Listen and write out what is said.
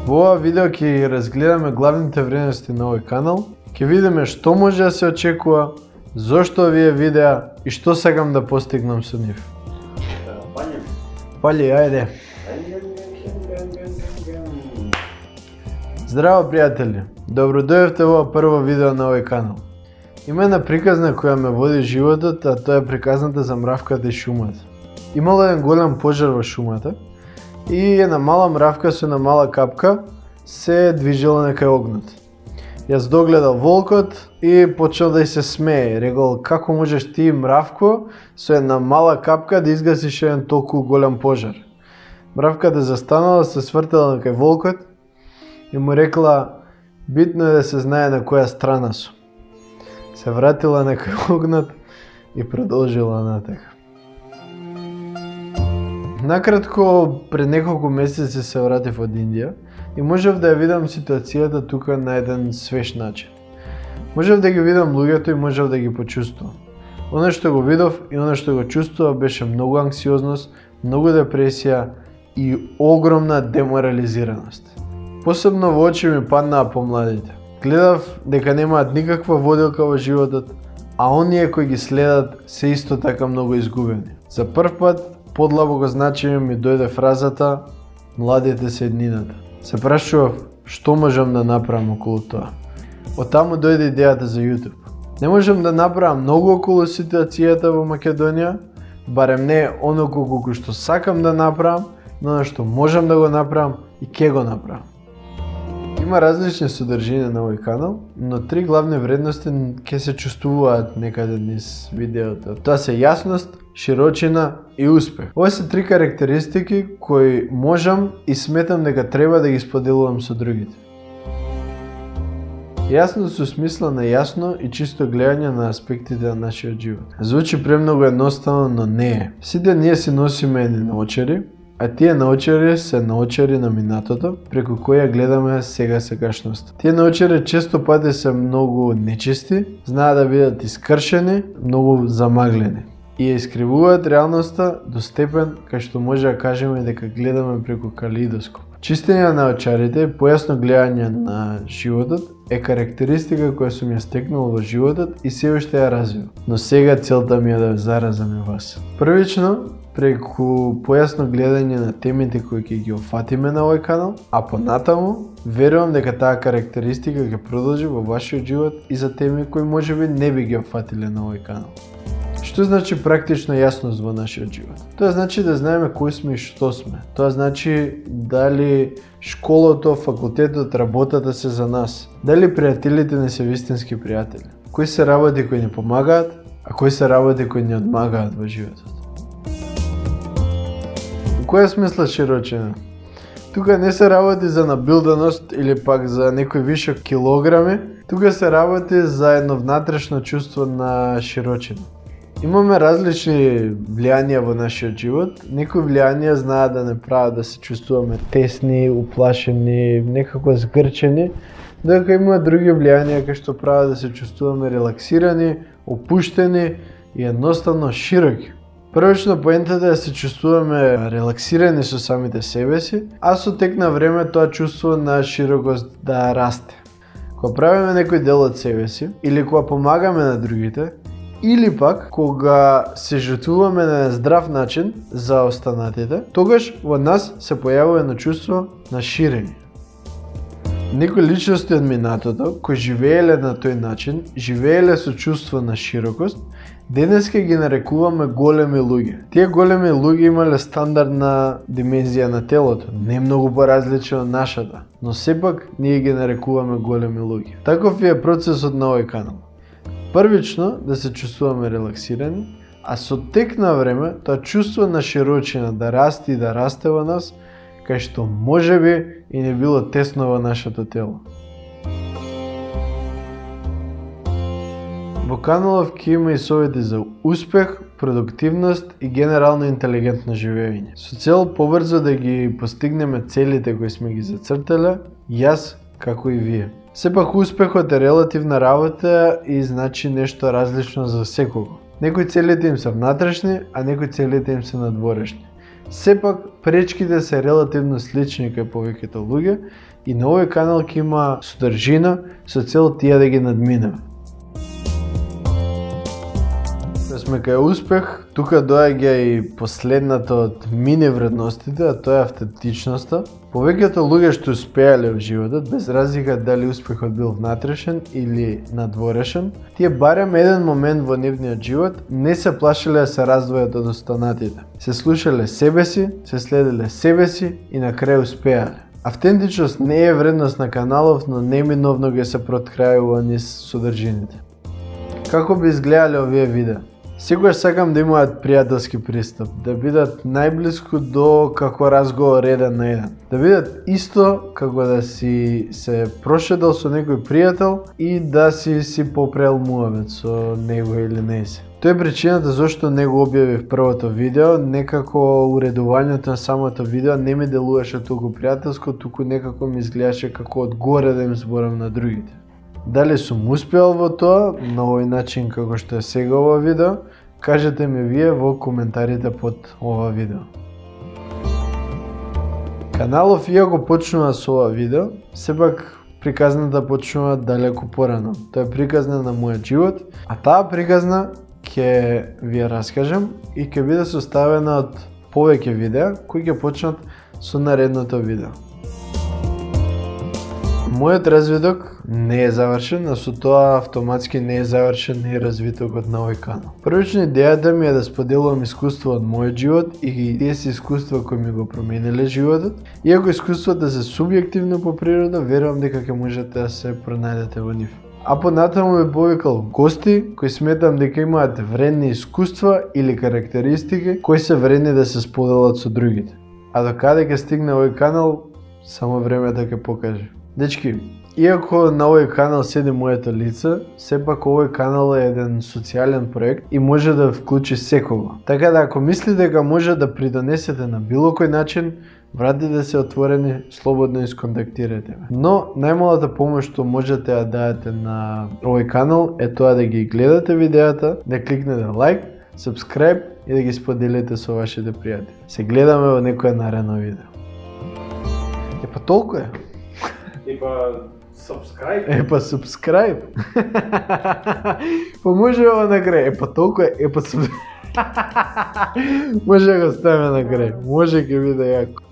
Во ова видео ќе разгледаме главните вредности на овој канал, ќе видиме што може да се очекува, зошто овие видеа и што сакам да постигнам со нив. Пали, ајде. Здраво, пријатели! Добро дојдовте во прво видео на овој канал. Има една приказна која ме води животот, а тоа е приказната за мравката и шумата. Имало еден голем пожар во шумата и една мала мравка со една мала капка се движела некај огнот. Јас догледал волкот и почел да ѝ се смее. Рекол, како можеш ти, мравко, со една мала капка да изгасиш еден толку голем пожар? Мравката застанала, се свртела кај волкот и му рекла, битно е да се знае на која страна сум. Се вратила некај огнот и продолжила натака. Накратко, пред неколку месеци се вратив од Индија и можев да ја видам ситуацијата тука на еден свеж начин. Можев да ги видам луѓето и можев да ги почувствувам. Оно што го видов и оно што го чувствува беше многу анксиозност, многу депресија и огромна деморализираност. Посебно во очи ми паднаа помладите. Гледав дека немаат никаква водилка во животот, а оние кои ги следат се исто така многу изгубени. За прв пат подлабоко значење ми дојде фразата "Младите се еднината". Се прашував што можам да направам околу тоа. Од таму дојде идејата за YouTube. Не можам да направам многу околу ситуацијата во Македонија, барем не оноко колку што сакам да направам, но она што можам да го направам и ќе го направам. Има различни содржини на овој канал, но три главни вредности ќе се чувствуваат некаде низ видеото. Тоа се јасност, широчина и успех. Ова се три карактеристики кои можам и сметам дека треба да ги споделувам со другите. Јасно со смисла на јасно и чисто гледање на аспектите на нашиот живот. Звучи премногу едноставно, но не е. Сите ние си носиме едни наочари, а тие наочари се наочари на минатото, преку кои ја гледаме сегашноста. Тие наочари често пати се многу нечисти, знаат да бидат искршени, многу замаглени и ја искривуваат реалноста до степен кај што може да кажеме дека гледаме преку калеидоскоп. Чистење на очарите и појасно гледање на животот е карактеристика која сум ја стекнал во животот и се уште ја развивам. Но сега целта ми е да заразам и вас. Првично, преку појасно гледање на темите кои ќе ги офатиме на овој канал, а понатаму, верувам дека таа карактеристика ќе продолжи во вашиот живот и за теми кои можеби не би ги офатиле на овој канал. Што значи практична јасност во нашиот живот? Тоа значи да знаеме кои сме и што сме. Тоа значи дали школото, факултетот, работата се за нас. Дали пријателите не се вистински пријатели. Кои се работи кои ни помагаат, а кои се работи кои ни одмагаат во животот. Во која смисла широчина? Тука не се работи за набилданост или пак за некои вишок килограми, тука се работи за едно внатрешно чувство на широчина. Имаме различни влијанија во нашиот живот. Некои влијанија знаат да не прават да се чувствуваме тесни, уплашени, некако згрчени, додека има други влијанија кои што прават да се чувствуваме релаксирани, опуштени и едноставно широки. Првично поентата е да се чувствуваме релаксирани со самите себе си, а со тек на време тоа чувство на широкост да расте. Кога правиме некој дел од себе си или кога помагаме на другите, или пак кога се жртвуваме на здрав начин за останатите, тогаш во нас се појавува едно чувство на ширење. Некои личности од минатото кои живееле на тој начин, живееле со чувство на широкост, денеска ги нарекуваме големи луѓе. Тие големи луѓе имале стандардна димензија на телото, не многу поразлична од нашата, но сепак ние ги нарекуваме големи луѓе. Таков е процесот на овој канал. Првично да се чувствуваме релаксирани, а со тек на време тоа чувство на широчина да расте и да расте во нас, кај што можеби и не било тесно во нашето тело. Во каналов ќе има и совети за успех, продуктивност и генерално интелигентно живење. Со цел побрзо да ги постигнеме целите кои сме ги зацртале, јас како и вие. Сепак успехот е релативна работа и значи нешто различно за секого. Некои целите им се внатрешни, а некои целите им се надворешни. Сепак, пречките се релативно слични кај повеќето луѓе и на овој канал ќе има содржина со цел тие да ги надминеме. Да сме кај успех, тука доаѓа и последната од мини вредностите, а тоа е автентичноста. Повеќето луѓе што успеале во животот, без разлика дали успехот бил внатрешен или надворешен, тие барем еден момент во нивниот живот не се плашеле да се раздвојат од останатите. Се слушале себе си, се следеле себе си и на крај успеале. Автентичност не е вредност на каналов, но неминовно ги се проткрајува низ содржините. Како би изгледале овие видеа? Секогаш сакам да имаат пријателски пристап, да бидат најблиску до како разговор еден на еден. Да бидат исто како да си се прошедал со некој пријател и да си попрел муавет со него или нејзе. Тоа е причината зашто не го објавив првото видео, некако уредувањето на самото видео не ми делуваше толку пријателско, туку некако ми изгледаше како одгоре да им зборам на другите. Дали сум успеал во тоа, на овој начин како што е сега ова видео, кажете ми вие во коментарите под ова видео. Каналов, иако почнува со ова видео, сепак приказната почнува далеко порано. Тоа е приказна на мојот живот, а таа приказна ќе ви ја раскажам и ќе биде составена од повеќе видеа кои ќе почнат со наредното видео. Мојот развиток не е завршен, а со тоа автоматски не е завршен и развитокот на овој канал. Првично идејата ми е да споделувам искуство од мојот живот и тие се искуства кои ми го промениле животот. Иако искуствата се субјективно по природа, верувам дека ќе можете да се пронајдете во нив. А понатаму ме повикал гости кои сметам дека имаат вредни искуства или карактеристики кои се вредни да се споделат со другите. А до каде ќе стигне овој канал, само времето ќе покаже. Дечки, иако на овој канал седи моето лице, сепак овој канал е еден социјален проект и може да вклучи секого. Така да ако мислите дека може да придонесете на било кој начин, вратите се отворени, слободно исконтактирате ме. Но најмалата помош што можете да дадете на овој канал е тоа да ги гледате видеата, да кликнете лайк, subscribe и да ги споделите со вашите пријатели. Се гледаме во некоја наредно видео. Епа толку е. Епа subscribe. Па може ова на крај. Епа толку е. Епа subscribe. Може да го ставиме на крај. Може ќе биде јако.